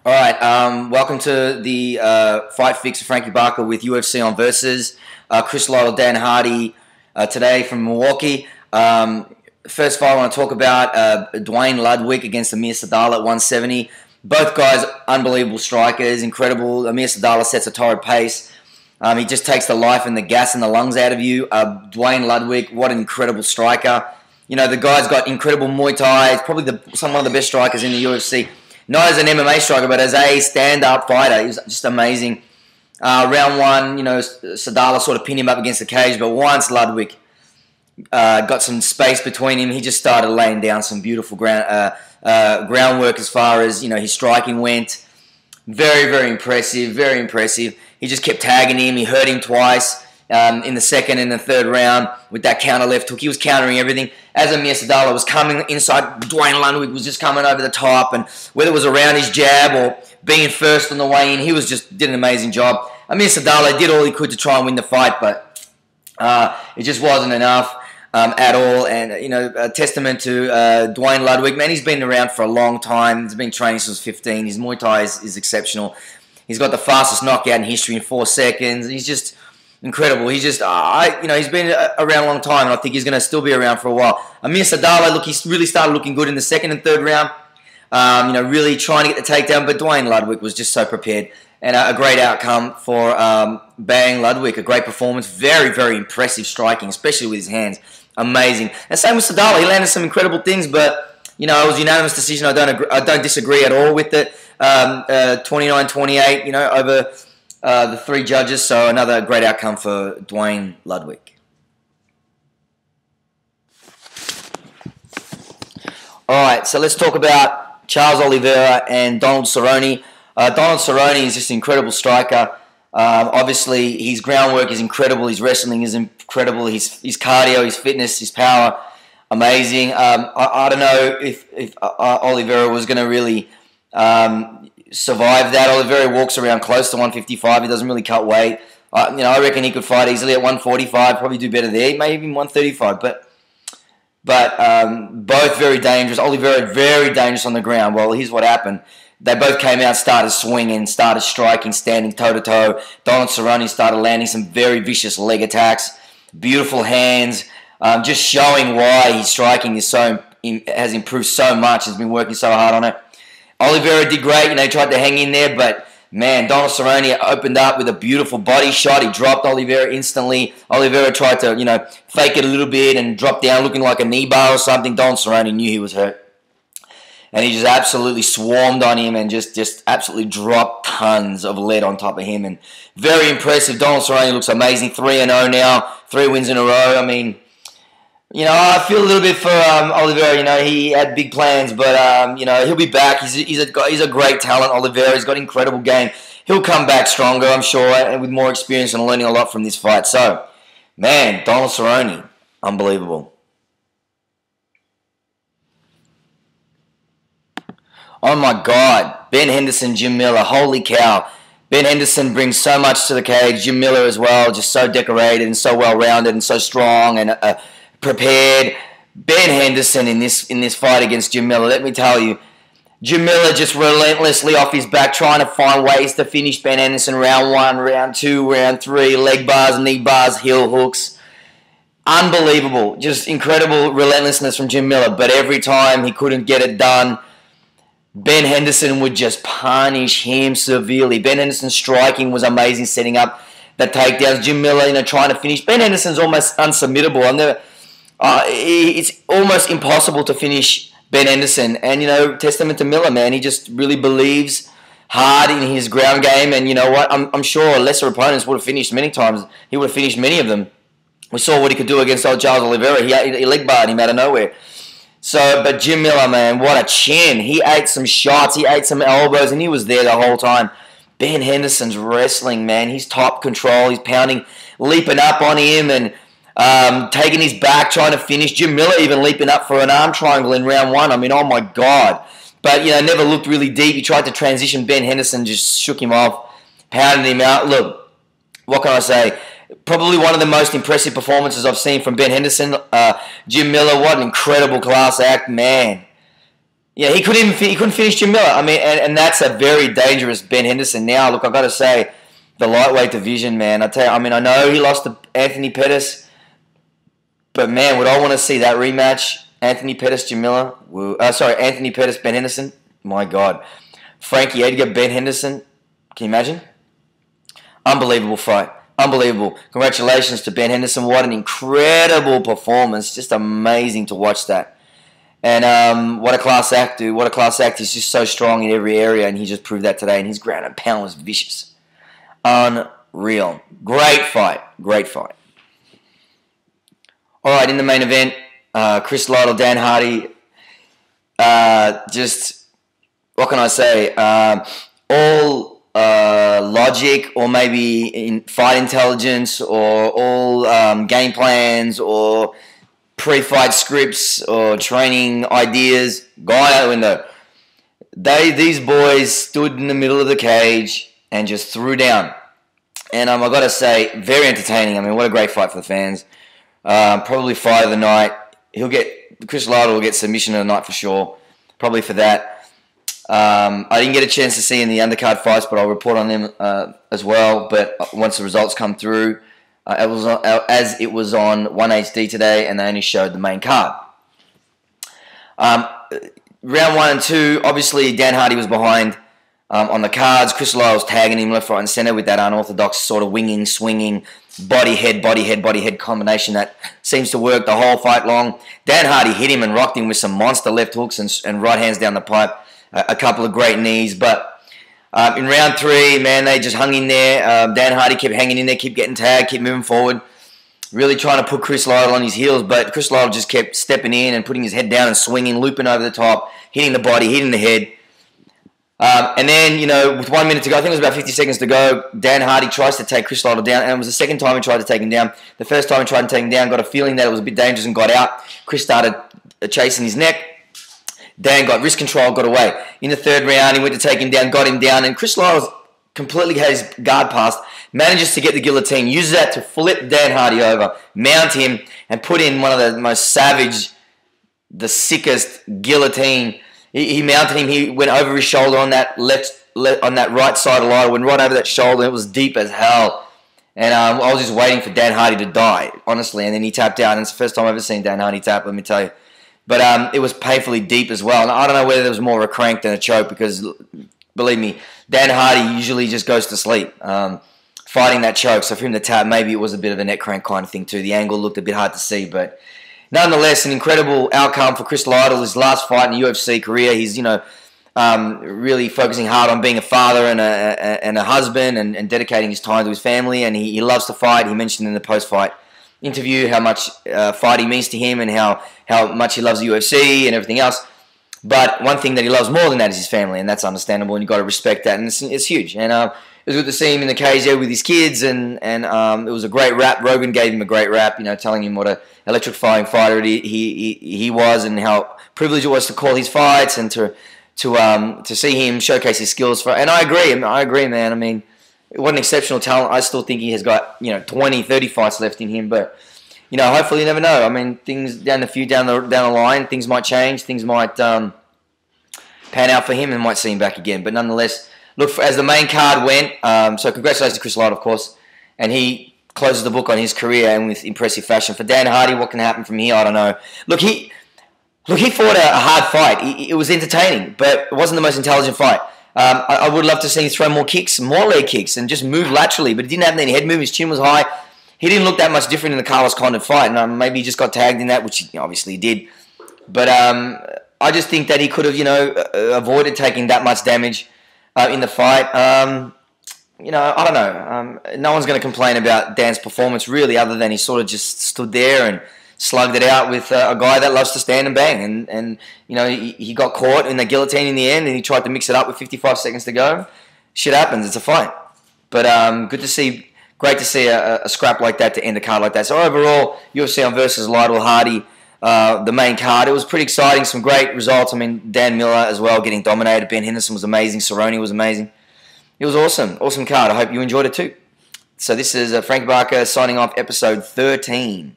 All right, welcome to the Fight Fix of Frankie Barca with UFC on Versus. Chris Lytle, Dan Hardy today from Milwaukee. First of all, I want to talk about Duane Ludwig against Amir Sadal at 170. Both guys, unbelievable strikers, incredible. Amir Sadal sets a torrid pace. He just takes the life and the gas and the lungs out of you. Duane Ludwig, what an incredible striker. You know, the guy's got incredible Muay Thai. He's probably one of the best strikers in the UFC. Not as an MMA striker, but as a stand-up fighter. He was just amazing. Round one, you know, Sadala sort of pinned him up against the cage, but once Ludwig got some space between him, he just started laying down some beautiful groundwork as far as, you know, his striking went. Very, very impressive, very impressive. He just kept tagging him. He hurt him twice in the second and the third round with that counter left hook. He was countering everything. As Amir Sadala was coming inside, Duane Ludwig was just coming over the top, and whether it was around his jab or being first on the way in, he was just did an amazing job. Amir Sadala did all he could to try and win the fight, but it just wasn't enough at all. And, you know, a testament to Duane Ludwig. Man, he's been around for a long time. He's been training since 15. His Muay Thai is exceptional. He's got the fastest knockout in history in 4 seconds. He's just incredible. He's just, you know, he's been around a long time, and I think he's going to still be around for a while. Amir Sadala, look, he's really started looking good in the second and third round. You know, really trying to get the takedown, but Duane Ludwig was just so prepared, and a great outcome for Bang Ludwig. A great performance, very, very impressive striking, especially with his hands. Amazing. And same with Sadala. He landed some incredible things, but you know, it was a unanimous decision. I don't disagree at all with it. 29-28. You know, over the 3 judges, so another great outcome for Duane Ludwig. All right, so let's talk about Charles Oliveira and Donald Cerrone. Donald Cerrone is just an incredible striker. Obviously, his groundwork is incredible. His wrestling is incredible. His cardio, his fitness, his power, amazing. I don't know if Oliveira was going to really survive that. Oliveira walks around close to 155. He doesn't really cut weight. You know, I reckon he could fight easily at 145. Probably do better there. Maybe even 135. But both very dangerous. Oliveira very dangerous on the ground. Well, here's what happened. They both came out, started swinging, started striking, standing toe-to-toe. Donald Cerrone started landing some very vicious leg attacks. Beautiful hands. Just showing why his striking is has improved so much. He's been working so hard on it. Oliveira did great. You know, he tried to hang in there, but man, Donald Cerrone opened up with a beautiful body shot. He dropped Oliveira instantly. Oliveira tried to, you know, fake it a little bit and drop down looking like a knee bar or something. Donald Cerrone knew he was hurt. And he just absolutely swarmed on him and just absolutely dropped tons of lead on top of him. And very impressive. Donald Cerrone looks amazing. 3-0 now. 3 wins in a row. I mean, you know, I feel a little bit for Oliveira. You know, he had big plans, but you know, he'll be back. He's a great talent. Oliveira. He's got an incredible game. He'll come back stronger, I'm sure, and with more experience and learning a lot from this fight. So, man, Donald Cerrone, unbelievable. Oh my God, Ben Henderson, Jim Miller, holy cow. Ben Henderson brings so much to the cage. Jim Miller as well, just so decorated and so well-rounded and so strong and prepared. Ben Henderson in this fight against Jim Miller, let me tell you, Jim Miller just relentlessly off his back trying to find ways to finish Ben Henderson round 1, round 2, round 3, leg bars, knee bars, heel hooks. Unbelievable, just incredible relentlessness from Jim Miller, but every time he couldn't get it done, Ben Henderson would just punish him severely. Ben Henderson's striking was amazing, setting up the takedowns. Jim Miller, you know, trying to finish. Ben Henderson's almost unsubmittable. It's almost impossible to finish Ben Henderson. And, you know, testament to Miller, man. He just really believes hard in his ground game. And you know what? I'm sure lesser opponents would have finished many times. He would have finished many of them. We saw what he could do against old Charles Oliveira. He leg barred him out of nowhere. So, but Jim Miller, man, what a chin. He ate some shots, he ate some elbows, and he was there the whole time. Ben Henderson's wrestling, man. He's top control. He's pounding, leaping up on him and taking his back, trying to finish. Jim Miller even leaping up for an arm triangle in round 1. I mean, oh my God. But, you know, never looked really deep. He tried to transition. Ben Henderson just shook him off, pounded him out. Look, what can I say? Probably one of the most impressive performances I've seen from Ben Henderson. Jim Miller, what an incredible class act, man. Yeah, he couldn't finish Jim Miller. I mean, and that's a very dangerous Ben Henderson now. Look, I've got to say, the lightweight division, man. I tell you, I mean, I know he lost to Anthony Pettis, but man, would I want to see that rematch? Anthony Pettis, Jim Miller. Anthony Pettis, Ben Henderson. My God, Frankie Edgar, Ben Henderson. Can you imagine? Unbelievable fight. Unbelievable. Congratulations to Ben Henderson. What an incredible performance. Just amazing to watch that. And what a class act, dude. What a class act. He's just so strong in every area, and he just proved that today. And his ground and pound was vicious. Unreal. Great fight. Great fight. All right, in the main event, Chris Lytle, Dan Hardy. Just, what can I say? All logic, or maybe in fight intelligence, or all game plans, or pre-fight scripts or training ideas gone out the window. These boys stood in the middle of the cage and just threw down. And I got to say, very entertaining. I mean, what a great fight for the fans. Probably fight of the night. Chris Lytle will get submission of the night for sure. Probably for that. I didn't get a chance to see in the undercard fights, but I'll report on them as well. But once the results come through, as it was on 1HD today, and they only showed the main card. Round 1 and 2, obviously Dan Hardy was behind on the cards. Chris Lytle was tagging him left, right, and center with that unorthodox sort of winging, swinging, body head combination that seems to work the whole fight long. Dan Hardy hit him and rocked him with some monster left hooks and right hands down the pipe. A couple of great knees, but in round 3, man, they just hung in there. Dan Hardy kept hanging in there, kept getting tagged, kept moving forward, really trying to put Chris Lytle on his heels, but Chris Lytle just kept stepping in and putting his head down and swinging, looping over the top, hitting the body, hitting the head. And then, with 1 minute to go, I think it was about 50 seconds to go, Dan Hardy tries to take Chris Lytle down, and it was the second time he tried to take him down. The first time he tried to take him down, got a feeling that it was a bit dangerous and got out. Chris started chasing his neck. Dan got wrist control, got away. In the third round, he went to take him down, got him down, and Chris Lytle completely had his guard passed, manages to get the guillotine, uses that to flip Dan Hardy over, mount him, and put in one of the most savage, the sickest guillotine. He mounted him, he went over his shoulder on that on that right side of Lytle, went right over that shoulder, it was deep as hell. And I was just waiting for Dan Hardy to die, honestly, and then he tapped out, and it's the first time I've ever seen Dan Hardy tap, let me tell you. But it was painfully deep as well. And I don't know whether there was more of a crank than a choke because, believe me, Dan Hardy usually just goes to sleep fighting that choke. So for him to tap, maybe it was a bit of a neck crank kind of thing too. The angle looked a bit hard to see. But nonetheless, an incredible outcome for Chris Lytle. His last fight in the UFC career. He's, really focusing hard on being a father and a husband and dedicating his time to his family. And he loves to fight. He mentioned in the post-fight interview how much fighting means to him and how much he loves the UFC and everything else. But one thing that he loves more than that is his family, and that's understandable, and you've got to respect that, and it's huge. And it was good to see him in the cage there with his kids, and it was a great rap. Rogan gave him a great rap, telling him what an electrifying fighter he was, and how privileged it was to call his fights and to see him showcase his skills. And I agree, man. I mean, what an exceptional talent. I still think he has got 20, 30 fights left in him, but hopefully you never know. I mean, things down the line, things might change, things might pan out for him, and might see him back again. But nonetheless, look, as the main card went, so congratulations to Chris Lytle, of course, and he closes the book on his career and with impressive fashion. For Dan Hardy, what can happen from here? I don't know. Look, he fought a hard fight. It was entertaining, but it wasn't the most intelligent fight. I would love to see him throw more kicks, more leg kicks, and just move laterally, but he didn't have any head movement. His chin was high. He didn't look that much different in the Carlos Condit fight, and maybe he just got tagged in that, which he obviously did. But I just think that he could have, avoided taking that much damage in the fight. I don't know. No one's going to complain about Dan's performance, really, other than he sort of just stood there and slugged it out with a guy that loves to stand and bang. And he got caught in the guillotine in the end, and he tried to mix it up with 55 seconds to go. Shit happens. It's a fight. But great to see a scrap like that to end a card like that. So overall, UFC on versus Lytle Hardy, the main card. It was pretty exciting. Some great results. I mean, Dan Miller as well getting dominated. Ben Henderson was amazing. Cerrone was amazing. It was awesome. Awesome card. I hope you enjoyed it too. So this is Frankie Barca signing off episode 13.